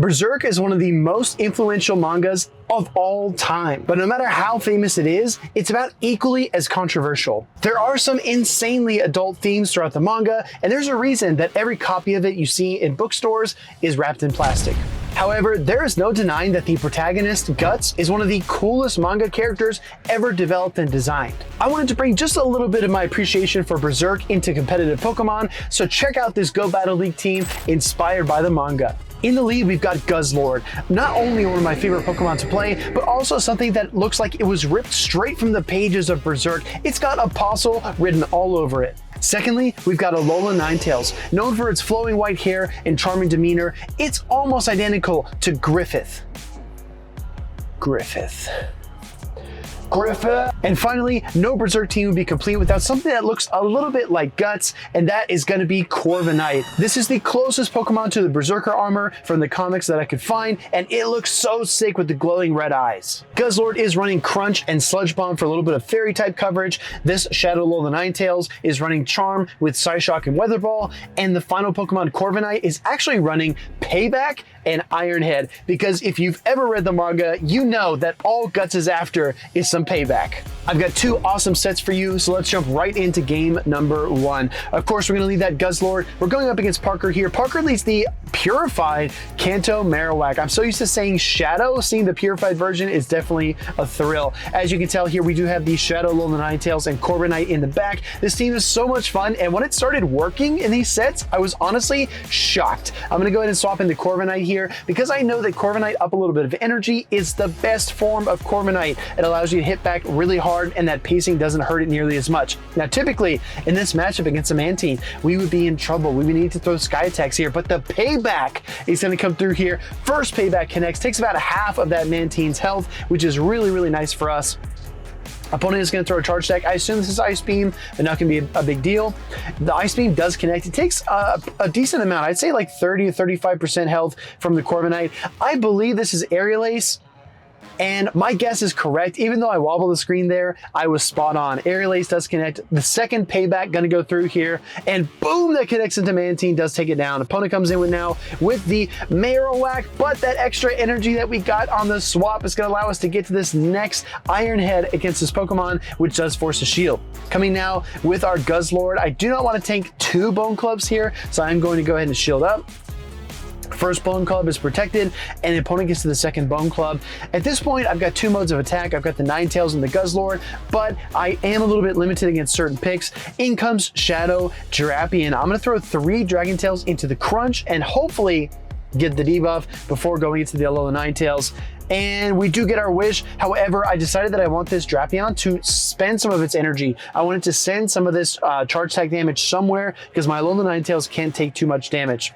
Berserk is one of the most influential mangas of all time, but no matter how famous it is, it's about equally as controversial. There are some insanely adult themes throughout the manga, and there's a reason that every copy of it you see in bookstores is wrapped in plastic. However, there is no denying that the protagonist, Guts, is one of the coolest manga characters ever developed and designed. I wanted to bring just a little bit of my appreciation for Berserk into competitive Pokemon, so check out this Go Battle League team inspired by the manga. In the lead, we've got Guzzlord, not only one of my favorite Pokemon to play, but also something that looks like it was ripped straight from the pages of Berserk. It's got Apostle written all over it. Secondly, we've got Alolan Ninetales. Known for its flowing white hair and charming demeanor, it's almost identical to Griffith. Griffith. And finally, no Berserk team would be complete without something that looks a little bit like Guts, and that is going to be Corviknight. This is the closest Pokemon to the Berserker armor from the comics that I could find, and it looks so sick with the glowing red eyes. Guzzlord is running Crunch and Sludge Bomb for a little bit of Fairy type coverage. This Shadow Alolan Ninetales is running Charm with Psyshock and Weather Ball, and the final Pokemon Corviknight is actually running Payback and Iron Head, because if you've ever read the manga, you know that all Guts is after is some payback. I've got two awesome sets for you, so let's jump right into game number one. Of course, we're going to lead that Guzzlord. We're going up against Parker here. Parker leads the purified Kanto Marowak. I'm so used to saying Shadow. Seeing the purified version is definitely a thrill. As you can tell here, we do have the Shadow Alolan Ninetales and Corviknight in the back. This team is so much fun, and when it started working in these sets, I was honestly shocked. I'm going to go ahead and swap into Corviknight here, because I know that Corviknight up a little bit of energy is the best form of Corviknight. It allows you to hit back really hard, and that pacing doesn't hurt it nearly as much. Now, typically in this matchup against a Mantine, we would be in trouble. We would need to throw Sky Attacks here, but the Payback is going to come through here. First Payback connects, takes about half of that Mantine's health, which is really, really nice for us. Opponent is going to throw a charge attack. I assume this is Ice Beam, but not going to be a big deal. The Ice Beam does connect. It takes a decent amount. I'd say like 30 to 35% health from the Corviknight. I believe this is Aerial Ace, and my guess is correct. Even though I wobbled the screen there, I was spot on. Aerial Ace does connect. The second Payback going to go through here, and boom, that connects into Mantine, does take it down. Opponent comes in with the Marowak, but that extra energy that we got on the swap is going to allow us to get to this next Iron Head against this Pokemon, which does force a shield. Coming now with our Guzzlord. I do not want to tank two Bone Clubs here, so I'm going to go ahead and shield up. First Bone Club is protected, and the opponent gets to the second Bone Club. At this point, I've got two modes of attack. I've got the Ninetales and the Guzzlord, but I am a little bit limited against certain picks. In comes Shadow Drapion. I'm going to throw 3 Dragon Tails into the Crunch and hopefully get the debuff before going into the Alolan Ninetales. And we do get our wish. However, I decided that I want this Drapion to spend some of its energy. I wanted to send some of this charge attack damage somewhere, because my Alolan Ninetales can't take too much damage.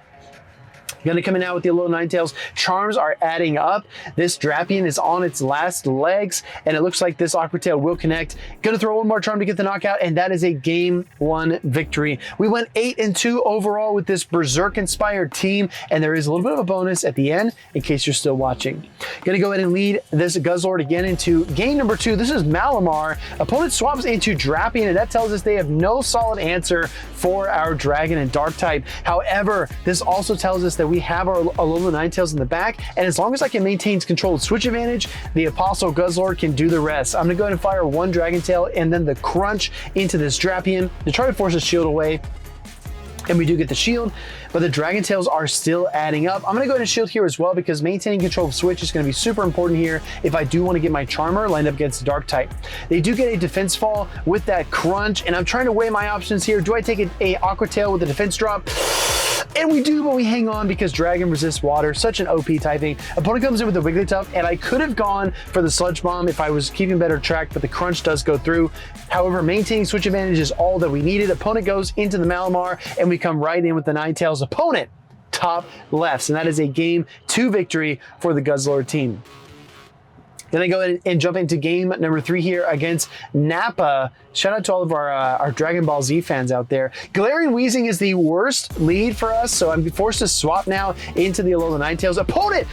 Gonna come in now with the Alolan Ninetales. Charms are adding up. This Drapion is on its last legs, and it looks like this Aqua Tail will connect. Gonna throw one more Charm to get the knockout, and that is a game 1 victory. We went 8-2 overall with this Berserk-inspired team, and there is a little bit of a bonus at the end in case you're still watching. Gonna go ahead and lead this Guzzlord again into game number 2. This is Malamar. Opponent swaps into Drapion, and that tells us they have no solid answer for our Dragon and Dark type. However, this also tells us that we have our Alolan Ninetales in the back, and as long as I can maintain controlled switch advantage, the Apostle Guzzlord can do the rest. I'm gonna go ahead and fire 1 Dragon Tail and then the Crunch into this Drapion to try to force his shield away. And we do get the shield, but the Dragon Tails are still adding up. I'm gonna go ahead and shield here as well, because maintaining control of switch is gonna be super important here if I do want to get my Charmer lined up against the Dark type. They do get a defense fall with that Crunch, and I'm trying to weigh my options here. Do I take a Aqua Tail with a defense drop? And we do, but we hang on because Dragon resists water. Such an OP typing. Opponent comes in with the Wigglytuff, and I could have gone for the Sludge Bomb if I was keeping better track, but the Crunch does go through. However, maintaining switch advantage is all that we needed. Opponent goes into the Malamar, and we come right in with the Ninetales. Opponent top lefts, and that is a game 2 victory for the Guzzlord team. Then I go ahead and jump into game number 3 here against Nappa. Shout out to all of our Dragon Ball Z fans out there. Galarian Weezing is the worst lead for us, so I'm forced to swap now into the Alolan Ninetales. Opponent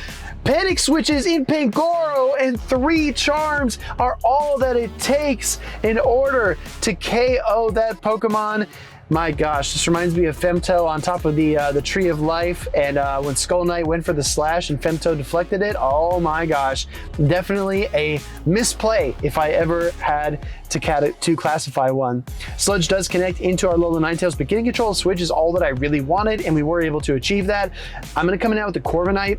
panic switches in Pangoro, and 3 Charms are all that it takes in order to KO that Pokemon. My gosh, this reminds me of Femto on top of the Tree of Life, and when Skull Knight went for the slash and Femto deflected it. Oh my gosh, definitely a misplay if I ever had to classify one. Sludge does connect into our Alolan Ninetales, but getting control of Switch is all that I really wanted, and we were able to achieve that. I'm going to come in out with the Corviknight.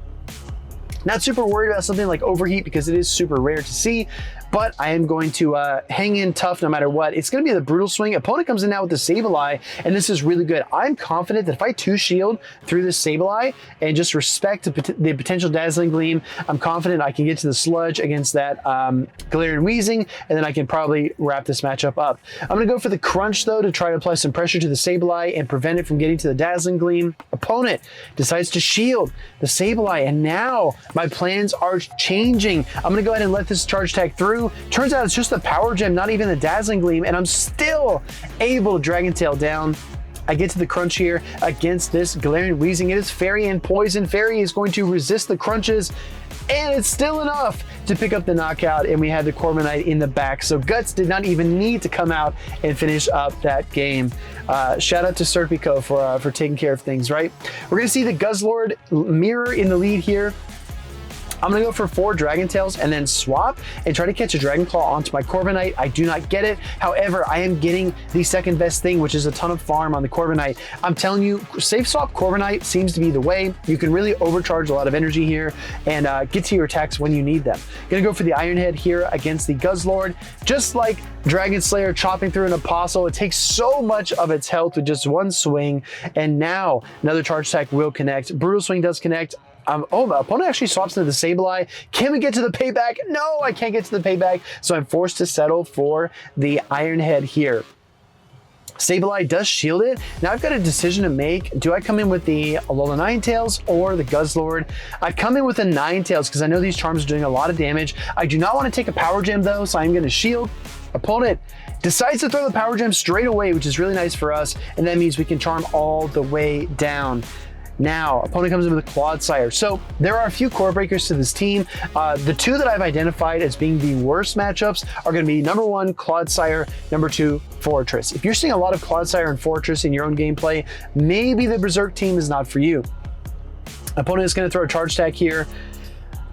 Not super worried about something like Overheat because it is super rare to see, but I am going to hang in tough no matter what. It's going to be the Brutal Swing. Opponent comes in now with the Sableye, and this is really good. I'm confident that if I 2-shield through this Sableye and just respect the potential Dazzling Gleam, I'm confident I can get to the Sludge against that Galarian Weezing, and then I can probably wrap this matchup up. I'm going to go for the Crunch, though, to try to apply some pressure to the Sableye and prevent it from getting to the Dazzling Gleam. Opponent decides to shield the Sableye, and now my plans are changing. I'm going to go ahead and let this Charge Attack through. Turns out it's just the Power Gem, not even the Dazzling Gleam, and I'm still able to Dragon Tail down. I get to the Crunch here against this Galarian Weezing. It is Fairy and Poison. Fairy is going to resist the crunches, and it's still enough to pick up the knockout, and we had the Corviknight in the back. So Guts did not even need to come out and finish up that game. Shout out to Serpico for taking care of things, right? We're going to see the Guzzlord mirror in the lead here. I'm going to go for 4 Dragon Tails and then swap and try to catch a Dragon Claw onto my Corviknight. I do not get it. However, I am getting the second best thing, which is a ton of farm on the Corviknight. I'm telling you, safe swap Corviknight seems to be the way. You can really overcharge a lot of energy here and get to your attacks when you need them. Going to go for the Iron Head here against the Guzzlord. Just like Dragon Slayer chopping through an Apostle, it takes so much of its health with just one swing, and now another Charge Attack will connect. Brutal Swing does connect. Oh, my opponent actually swaps into the Sableye. Can we get to the payback? No, I can't get to the payback, so I'm forced to settle for the Iron Head here. Sableye does shield it. Now I've got a decision to make. Do I come in with the Alolan Ninetales or the Guzzlord? I come in with the Ninetales because I know these charms are doing a lot of damage. I do not want to take a Power Gem though, so I'm going to shield. Opponent decides to throw the Power Gem straight away, which is really nice for us, and that means we can charm all the way down. Now, opponent comes in with a Clodsire. So there are a few core breakers to this team. The 2 that I've identified as being the worst matchups are going to be number 1, Clodsire, number 2, Fortress. If you're seeing a lot of Clodsire and Fortress in your own gameplay, maybe the Berserk team is not for you. Opponent is going to throw a Charge Attack here.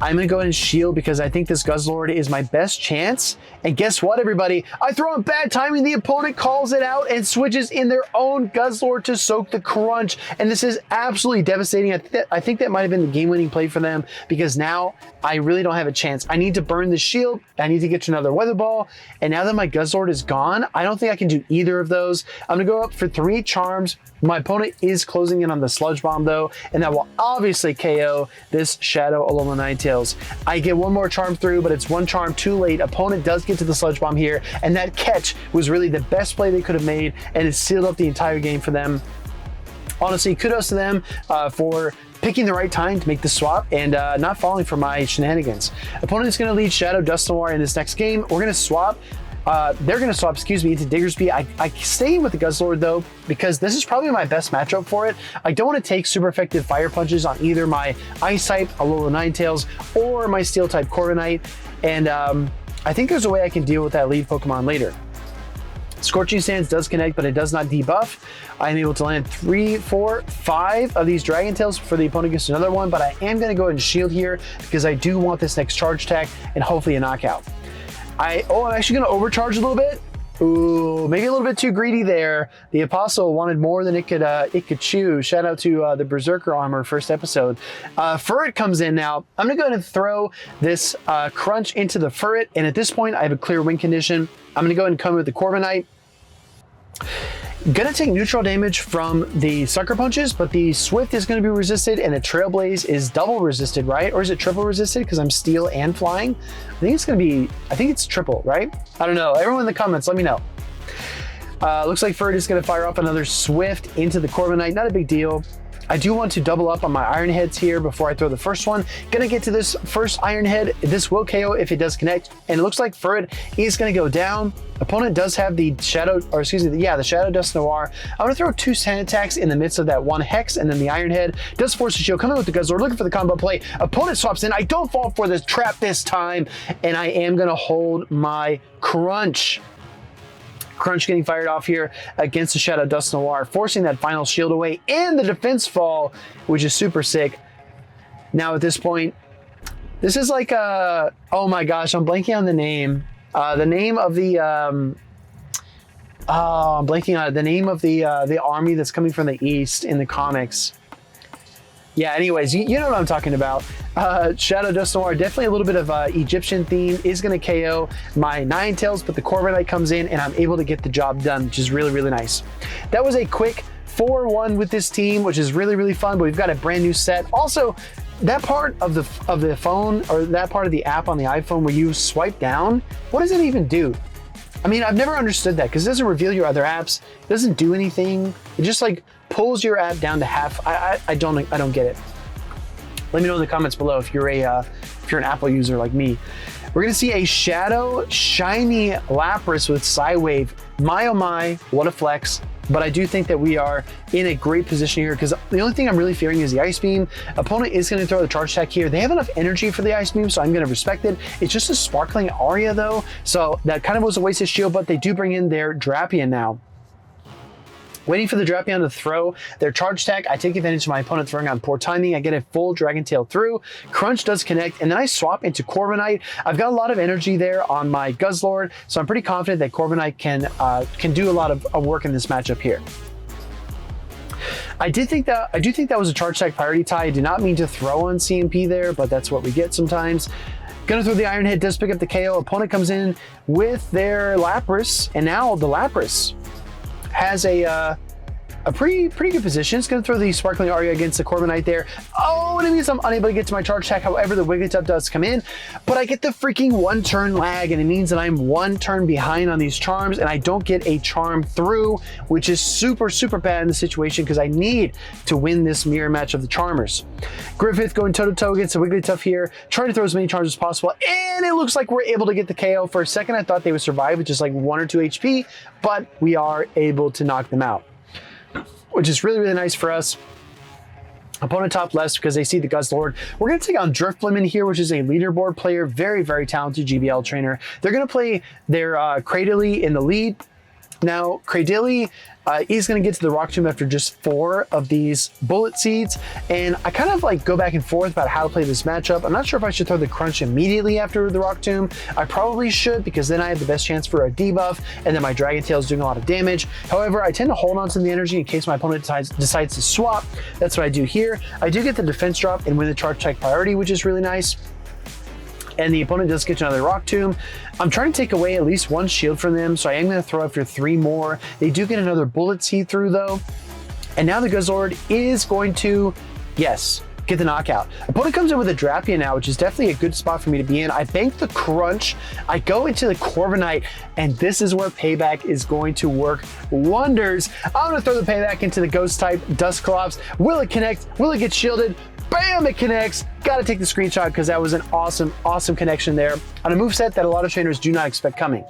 I'm going to go ahead and shield because I think this Guzzlord is my best chance. And guess what, everybody? I throw in bad timing. The opponent calls it out and switches in their own Guzzlord to soak the Crunch. And this is absolutely devastating. I think that might have been the game-winning play for them because now I really don't have a chance. I need to burn the shield. I need to get to another Weather Ball. And now that my Guzzlord is gone, I don't think I can do either of those. I'm going to go up for 3 charms. My opponent is closing in on the Sludge Bomb though, and that will obviously KO this Shadow Alolan Ninetales. I get 1 more charm through, but it's 1 charm too late. Opponent does get to the Sludge Bomb here, and that catch was really the best play they could have made, and it sealed up the entire game for them. Honestly, kudos to them for picking the right time to make the swap and not falling for my shenanigans. Opponent is going to lead Shadow Dusknoir in this next game. We're going to swap. They're going to swap, excuse me, into Diggersby. I stay with the Guzzlord though, because this is probably my best matchup for it. I don't want to take super effective fire punches on either my Ice type Alolan Ninetales or my Steel type Corviknight, and I think there's a way I can deal with that lead Pokemon later. Scorching Sands does connect, but it does not debuff. I'm able to land 3, 4, 5 of these Dragon Tails before the opponent gets another one, but I am going to go ahead and shield here because I do want this next Charge Attack and hopefully a knockout. I'm actually going to overcharge a little bit. Ooh, maybe a little bit too greedy there. The Apostle wanted more than it could chew. Shout out to the Berserker armor first episode. Furret comes in now. I'm going to go ahead and throw this Crunch into the Furret, and at this point I have a clear win condition. I'm going to go ahead and come with the Corviknight. Gonna take neutral damage from the Sucker Punches, but the Swift is going to be resisted and the Trailblaze is double resisted, right? Or is it triple resisted because I'm Steel and Flying? I think it's going to be, I think it's triple, right? I don't know. Everyone in the comments, let me know. Looks like Furret is going to fire off another Swift into the Corviknight. Not a big deal. I do want to double up on my Iron Heads here before I throw the first one. Gonna get to this first Iron Head. This will KO if it does connect, and it looks like Furret is gonna go down. Opponent does have the Shadow, or excuse me, yeah, the Shadow Dusknoir. I'm gonna throw 2 Sand Attacks in the midst of that 1 Hex, and then the Iron Head does force the shield. Coming with the Guzzlord, looking for the combo play. Opponent swaps in. I don't fall for the trap this time, and I am gonna hold my Crunch. Crunch getting fired off here against the Shadow Dust Noir, forcing that final shield away and the defense fall, which is super sick. Now at this point, this is like a, oh my gosh, I'm blanking on the name. The name of the, I'm blanking on it. The name of the army that's coming from the east in the comics. Yeah, anyways, you know what I'm talking about. Shadow Dust Noir, definitely a little bit of Egyptian theme, is going to KO my Ninetales, but the Corviknight comes in and I'm able to get the job done, which is really, really nice. That was a quick 4-1 with this team, which is really, really fun, but we've got a brand new set. Also, that part of the phone, or that part of the app on the iPhone where you swipe down, what does it even do? I mean, I've never understood that because it doesn't reveal your other apps. It doesn't do anything. It just like pulls your app down to half. I don't get it. Let me know in the comments below if you're an Apple user like me. We're gonna see a Shadow Shiny Lapras with Psywave. My oh my, what a flex. But I do think that we are in a great position here because the only thing I'm really fearing is the Ice Beam. Opponent is going to throw the Charge Attack here. They have enough energy for the Ice Beam, so I'm going to respect it. It's just a Sparkling Aria though, so that kind of was a wasted shield, but they do bring in their Drapion now. Waiting for the Drapion to throw their Charge Attack, I take advantage of my opponent throwing on poor timing. I get a full Dragon Tail through. Crunch does connect, and then I swap into Corviknight. I've got a lot of energy there on my Guzzlord, so I'm pretty confident that Corviknight can do a lot of work in this matchup here. I do think that was a Charge Attack priority tie. I did not mean to throw on CMP there, but that's what we get sometimes. Gonna throw the Iron Head, does pick up the KO. Opponent comes in with their Lapras, and now the Lapras has a pretty good position. It's going to throw the Sparkling Aria against the Corviknight there. Oh, and it means I'm unable to get to my Charge Attack. However, the Wigglytuff does come in, but I get the freaking 1-turn lag, and it means that I'm 1 turn behind on these charms, and I don't get a charm through, which is super, super bad in the situation because I need to win this mirror match of the Charmers. Griffith going toe-to-toe against the Wigglytuff here, trying to throw as many charms as possible, and it looks like we're able to get the KO. For a second, I thought they would survive with just like 1 or 2 HP, but we are able to knock them out, which is really, really nice for us. Opponent top left because they see the Guzzlord. We're going to take on Drifblim here, which is a leaderboard player, very, very talented GBL trainer. They're going to play their Cradily in the lead. Now, Cradily is going to get to the Rock Tomb after just 4 of these Bullet Seeds, and I kind of like go back and forth about how to play this matchup. I'm not sure if I should throw the Crunch immediately after the Rock Tomb. I probably should because then I have the best chance for a debuff, and then my Dragon Tail is doing a lot of damage. However, I tend to hold on to the energy in case my opponent decides to swap. That's what I do here. I do get the defense drop and win the Charge Attack priority, which is really nice. And the opponent does get to another Rock Tomb. I'm trying to take away at least 1 shield from them, so I am going to throw after 3 more. They do get another Bullet Seed through though. And now the Guzzlord is going to, yes, get the knockout. Opponent comes in with a Drapion now, which is definitely a good spot for me to be in. I bank the Crunch, I go into the Corviknight, and this is where Payback is going to work wonders. I'm going to throw the Payback into the Ghost type Dusclops. Will it connect? Will it get shielded? Bam, it connects. Gotta take the screenshot because that was an awesome, awesome connection there on a moveset that a lot of trainers do not expect coming.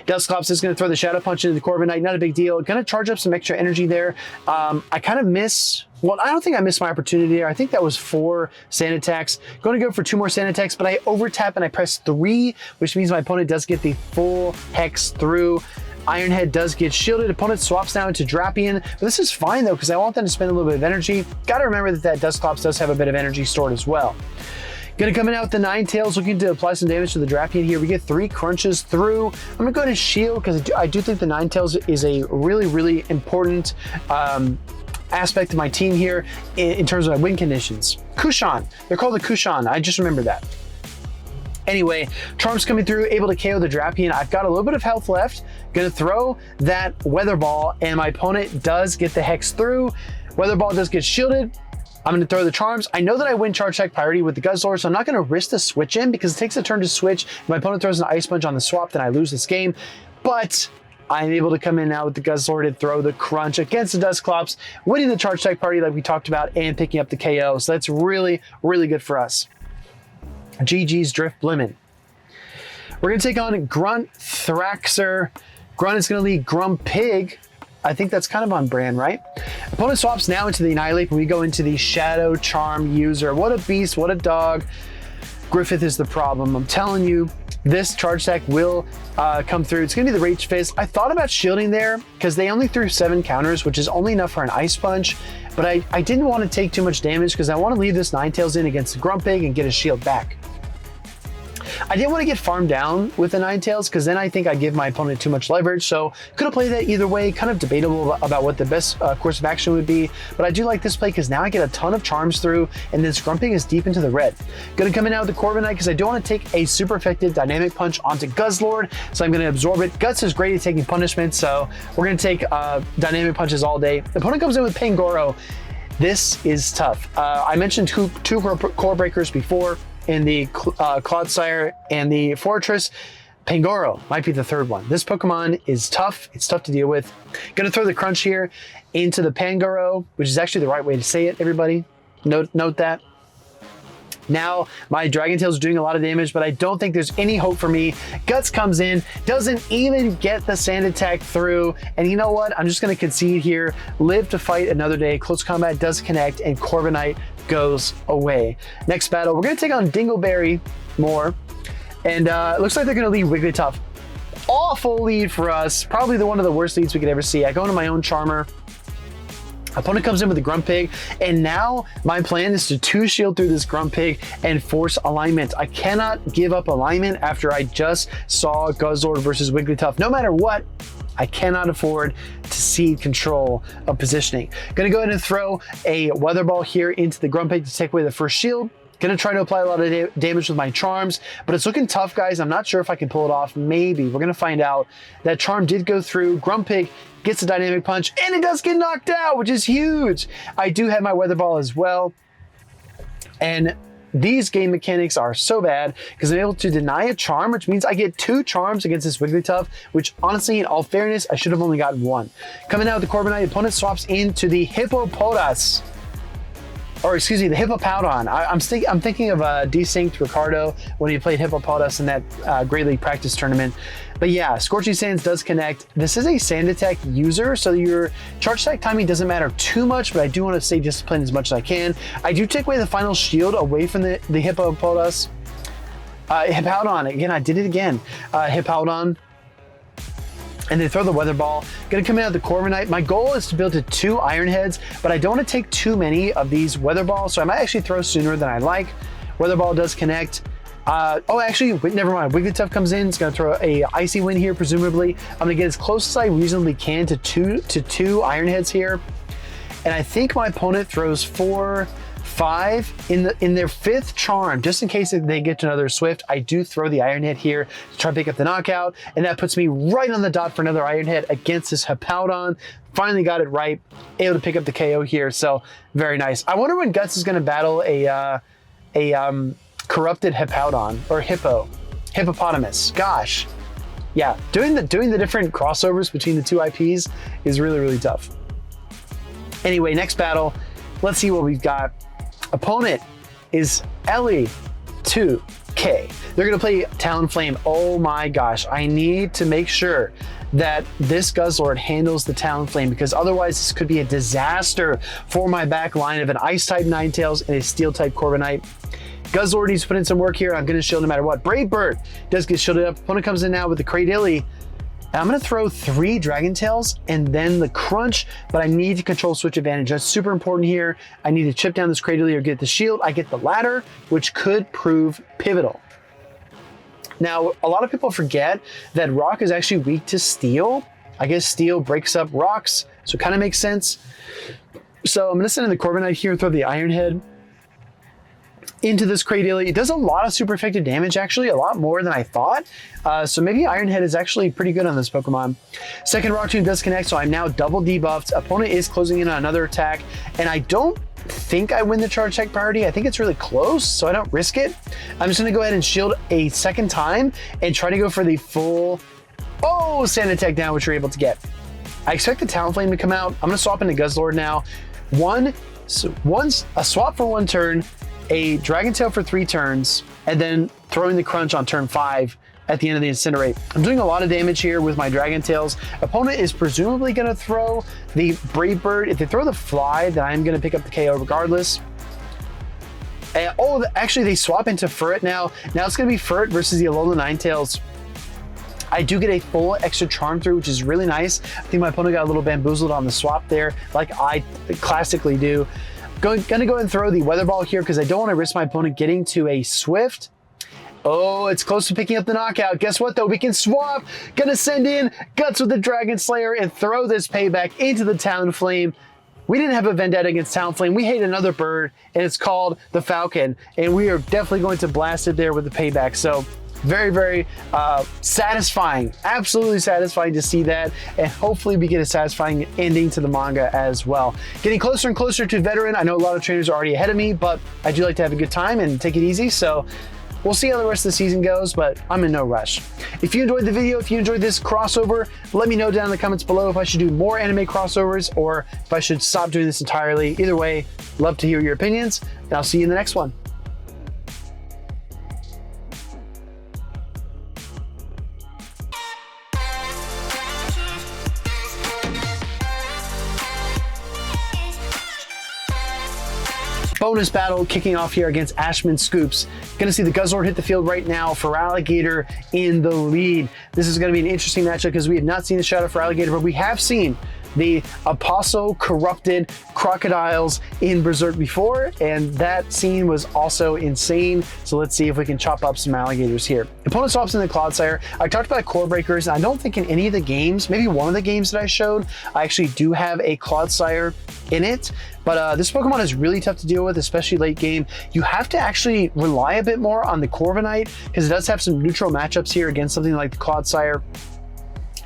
Dusclops is going to throw the Shadow Punch into the Corviknight, not a big deal. Going to charge up some extra energy there. I kind of miss, well, I don't think I missed my opportunity there. I think that was 4 Sand Attacks. Going to go for 2 more Sand Attacks, but I over-tap and I press 3, which means my opponent does get the full Hex through. Iron Head does get shielded. Opponent swaps now into Drapion. But this is fine though, because I want them to spend a little bit of energy. Got to remember that Dusclops does have a bit of energy stored as well. Gonna come in out with the Ninetales, looking to apply some damage to the Drapion here. We get 3 crunches through. I'm gonna go ahead and shield because I do think the Ninetales is a really, really important aspect of my team here in terms of my win conditions. Kushan, they're called the Kushan. I just remember that. Anyway, Charms coming through, able to KO the Drapion. I've got a little bit of health left. Gonna throw that Weather Ball, and my opponent does get the Hex through. Weather Ball does get shielded. I'm gonna throw the Charms. I know that I win Charge Attack priority with the Guzzlord, so I'm not gonna risk the switch in because it takes a turn to switch. If my opponent throws an Ice Punch on the swap, then I lose this game. But I'm able to come in now with the Guzzlord and throw the Crunch against the Dusclops, winning the Charge Attack priority like we talked about and picking up the KO. So that's really, really good for us. GG's Drifblim. We're going to take on Grunt Thraxer. Grunt is going to lead Grumpig. I think that's kind of on brand, right? Opponent swaps now into the Annihilate, and we go into the Shadow Charm user. What a beast, what a dog. Griffith is the problem. I'm telling you, this charge attack will come through. It's gonna be the Rage Fist. I thought about shielding there because they only threw 7 counters, which is only enough for an Ice Punch, but I didn't want to take too much damage because I want to leave this Ninetales in against the Grumpig and get a shield back. I didn't want to get farmed down with the Ninetales because then I think I give my opponent too much leverage, so could have played that either way. Kind of debatable about what the best course of action would be, but I do like this play because now I get a ton of charms through and this Grumpig is deep into the red. Gonna come in out with the Corviknight because I don't want to take a super effective dynamic punch onto Guzzlord, so I'm going to absorb it. Guts is great at taking punishment, so we're going to take dynamic punches all day. The opponent comes in with Pangoro. This is tough. I mentioned two core breakers before in the Clodsire and the Fortress. Pangoro might be the third one. This Pokemon is tough. It's tough to deal with. Gonna throw the Crunch here into the Pangoro, which is actually the right way to say it, everybody. Note that. Now, my Dragon Tails are doing a lot of damage, but I don't think there's any hope for me. Guts comes in, doesn't even get the Sand Attack through, and you know what? I'm just going to concede here, live to fight another day. Close combat does connect, and Corviknight goes away. Next battle, we're going to take on Dingleberry more, and it looks like they're going to lead Wigglytuff. Awful lead for us, probably one of the worst leads we could ever see. I go into my own Charmer. Opponent comes in with the Grumpig, and now my plan is to 2-shield through this Grumpig and force alignment. I cannot give up alignment after I just saw Guzzlord versus Wigglytuff. No matter what, I cannot afford to cede control of positioning. Gonna go ahead and throw a Weather Ball here into the Grumpig to take away the first shield. Gonna try to apply a lot of damage with my charms, but it's looking tough, guys. I'm not sure if I can pull it off. Maybe. We're gonna find out. That charm did go through. Grumpig gets a dynamic punch, and it does get knocked out, which is huge. I do have my Weather Ball as well, and these game mechanics are so bad because I'm able to deny a charm, which means I get 2 charms against this Wigglytuff, which honestly, in all fairness, I should have only got 1. Coming out with the Corviknight, opponent swaps into the Hippopotas. Or excuse me, the Hippopowdon. I'm thinking of Desynced Ricardo when he played Hippopotas in that Great League practice tournament. But yeah, Scorching Sands does connect. This is a Sand Attack user, so your charge attack timing doesn't matter too much, but I do want to stay disciplined as much as I can. I do take away the final shield away from the Hippopotas. Hippowdon, again, I did it again. Hippowdon. And they throw the Weather Ball. Gonna come in with the Corviknight. My goal is to build to 2 Iron Heads, but I don't want to take too many of these Weather Balls, so I might actually throw sooner than I like. Weather Ball does connect. Oh, actually, wait, never mind. Wigglytuff comes in. It's gonna throw a Icy Wind here, presumably. I'm gonna get as close as I reasonably can to two Iron Heads here. And I think my opponent throws 4, 5 in their 5th charm, just in case they get to another Swift. I do throw the Iron Head here to try to pick up the knockout, and that puts me right on the dot for another Iron Head against this Hippowdon. Finally got it right, able to pick up the KO here, so very nice. I wonder when Guts is going to battle a corrupted Hippowdon or hippopotamus. Gosh, yeah, doing the different crossovers between the 2 IPs is really, really tough. Anyway, next battle, let's see what we've got. Opponent is Ellie 2K. They're gonna play Talonflame. Oh my gosh, I need to make sure that this Guzzlord handles the Talonflame because otherwise this could be a disaster for my back line of an Ice-type Ninetales and a Steel-type Corviknight. Guzzlord needs to put in some work here. I'm gonna shield no matter what. Brave Bird does get shielded up. Opponent comes in now with the Cradilly. And I'm gonna throw 3 Dragon Tails and then the Crunch, but I need to control switch advantage. That's super important here. I need to chip down this Cradilly or get the shield. I get the ladder, which could prove pivotal. Now, a lot of people forget that Rock is actually weak to Steel. I guess Steel breaks up rocks, so it kind of makes sense. So I'm gonna send in the Corviknight here and throw the Iron Head into this Cradilly. It does a lot of super effective damage, actually, a lot more than I thought. So maybe Iron Head is actually pretty good on this Pokemon. Second Rock Tomb does connect, so I'm now double debuffed. Opponent is closing in on another attack, and I don't think I win the charge attack priority. I think it's really close, so I don't risk it. I'm just gonna go ahead and shield a second time and try to go for the full, Sand Attack down, which we're able to get. I expect the Talonflame to come out. I'm gonna swap into Guzzlord now. A swap for 1 turn, a Dragon Tail for 3 turns, and then throwing the Crunch on turn 5 at the end of the Incinerate. I'm doing a lot of damage here with my Dragon Tails. Opponent is presumably going to throw the Brave Bird. If they throw the Fly, then I'm going to pick up the KO regardless. And, oh, actually they swap into Furret now. Now it's gonna be Furret versus the Alolan Ninetales. I do get a full extra charm through, which is really nice. I think my opponent got a little bamboozled on the swap there, like I classically do. Gonna go ahead and throw the Weather Ball here because I don't want to risk my opponent getting to a Swift. Oh, it's close to picking up the knockout. Guess what though? We can swap. Gonna send in Guts with the Dragon Slayer and throw this payback into the Talonflame. We didn't have a vendetta against Talonflame. We hate another bird, and it's called the Falcon. And we are definitely going to blast it there with the payback. So very, very satisfying. Absolutely satisfying to see that. And hopefully we get a satisfying ending to the manga as well. Getting closer and closer to Veteran. I know a lot of trainers are already ahead of me, but I do like to have a good time and take it easy. So we'll see how the rest of the season goes, but I'm in no rush. If you enjoyed the video, if you enjoyed this crossover, let me know down in the comments below if I should do more anime crossovers or if I should stop doing this entirely. Either way, love to hear your opinions, and I'll see you in the next one. Bonus battle kicking off here against Ashman Scoops. Gonna see the Guzzlord hit the field right now for Alligator in the lead. This is gonna be an interesting matchup because we have not seen the Shadow for Alligator, but we have seen the Apostle corrupted crocodiles in Berserk before, and that scene was also insane. So let's see if we can chop up some alligators here. Opponent swaps in the Clodsire. I talked about core breakers, and I don't think in any of the games, maybe one of the games that I showed, I actually do have a Clodsire in it. But this Pokemon is really tough to deal with, especially late game. You have to actually rely a bit more on the Corviknight because it does have some neutral matchups here against something like the Clodsire.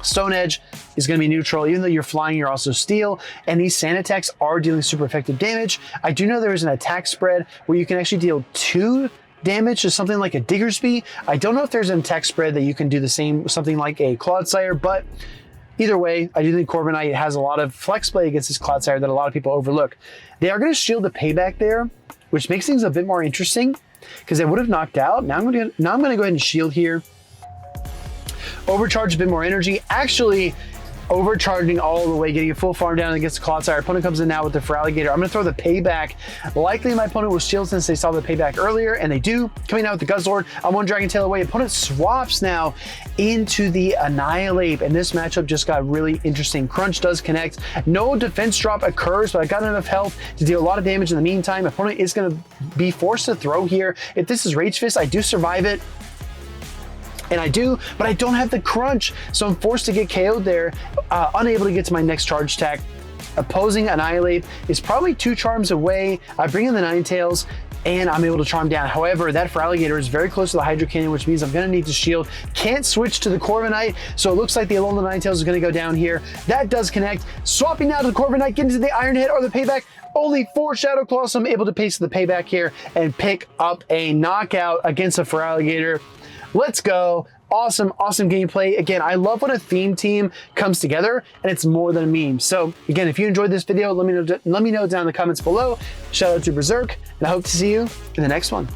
Stone Edge is going to be neutral. Even though you're flying, you're also steel, and these sand attacks are dealing super effective damage. I do know there is an attack spread where you can actually deal 2 damage to something like a Diggersby. I don't know if there's an attack spread that you can do the same with something like a Clodsire, but either way, I do think Corviknight has a lot of flex play against this Clodsire that a lot of people overlook. They are going to shield the payback there, which makes things a bit more interesting because they would have knocked out. Now I'm going to go ahead and shield here. Overcharge a bit more energy. Actually, overcharging all the way, getting a full farm down against the Clodsire. Opponent comes in now with the Feraligatr. I'm going to throw the payback. Likely my opponent will shield since they saw the payback earlier, and they do. Coming out with the Guzzlord. I'm one Dragon Tail away. Opponent swaps now into the Annihilate, and this matchup just got really interesting. Crunch does connect. No defense drop occurs, but I got enough health to deal a lot of damage in the meantime. Opponent is going to be forced to throw here. If this is Rage Fist, I do survive it. And I do, but I don't have the crunch. So I'm forced to get KO'd there, unable to get to my next charge attack. Opposing Annihilate is probably 2 charms away. I bring in the Ninetales, and I'm able to charm down. However, that Feraligatr is very close to the Hydro Cannon, which means I'm gonna need to shield. Can't switch to the Corviknight, so it looks like the Alolan Ninetales is gonna go down here. That does connect. Swapping now to the Corviknight, getting to the Iron Head or the payback. Only 4 Shadow Claws, so I'm able to pace the payback here and pick up a knockout against a Feraligatr. Let's go. Awesome, awesome gameplay. Again, I love when a theme team comes together and it's more than a meme. So again, if you enjoyed this video, let me know down in the comments below. Shout out to Berserk, and I hope to see you in the next one.